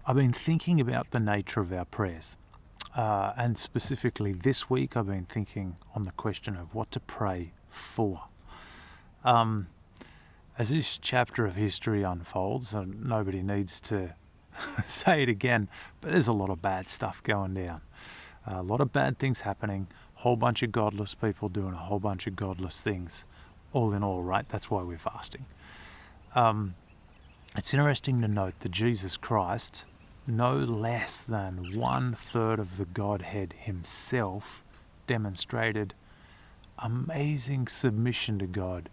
I've been thinking about the nature of our prayers. And specifically this week, I've been thinking on the question of what to pray for. As this chapter of history unfolds, and nobody needs to say it again, but there's a lot of bad stuff going down. A lot of bad things happening, a whole bunch of godless people doing a whole bunch of godless things. All in all, right? That's why we're fasting. It's interesting to note that Jesus Christ, no less than 1/3 of the Godhead himself, demonstrated amazing submission to God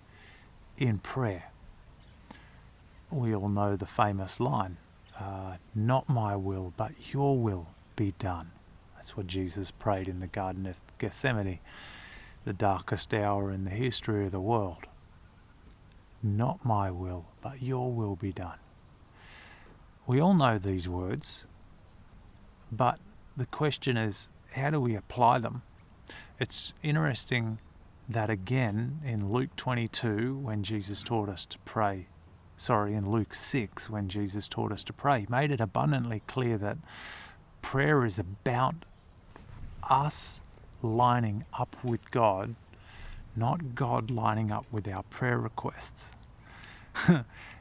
in prayer. We all know the famous line, not my will, but your will be done. That's what Jesus prayed in the Garden of Gethsemane, the darkest hour in the history of the world. Not my will, but your will be done. We all know these words, but the question is, how do we apply them? It's interesting that again in Luke 22, when Jesus taught us to pray, in Luke 6, when Jesus taught us to pray, made it abundantly clear that prayer is about us lining up with God, not God lining up with our prayer requests.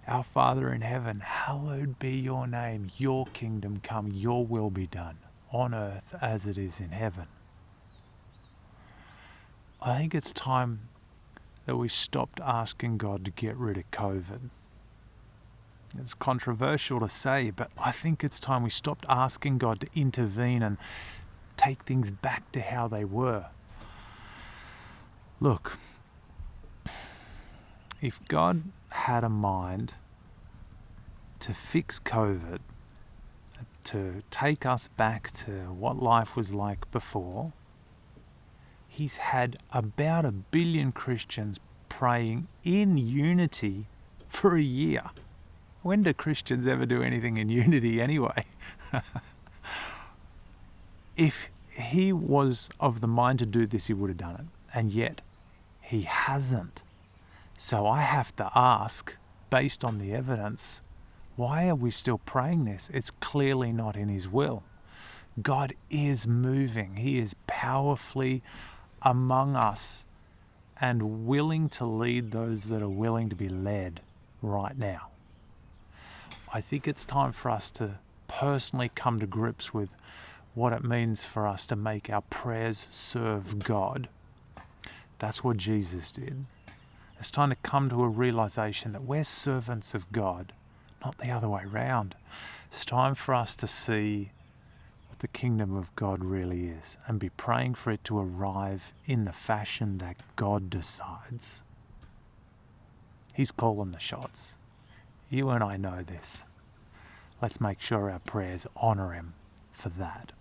Our Father in heaven, hallowed be your name, your kingdom come, your will be done, on earth as it is in heaven. I think it's time that we stopped asking God to get rid of COVID. It's controversial to say, but I think it's time we stopped asking God to intervene and take things back to how they were. Look, if God had a mind to fix COVID, to take us back to what life was like before, he's had about 1 billion Christians praying in unity for a year. When do Christians ever do anything in unity anyway? If he was of the mind to do this, he would have done it. And yet, he hasn't. So I have to ask, based on the evidence, why are we still praying this? It's clearly not in his will. God is moving. He is powerfully among us and willing to lead those that are willing to be led right now. I think it's time for us to personally come to grips with what it means for us to make our prayers serve God. That's what Jesus did. It's time to come to a realization that we're servants of God, not the other way around. It's time for us to see what the kingdom of God really is and be praying for it to arrive in the fashion that God decides. He's calling the shots. You and I know this. Let's make sure our prayers honor him for that.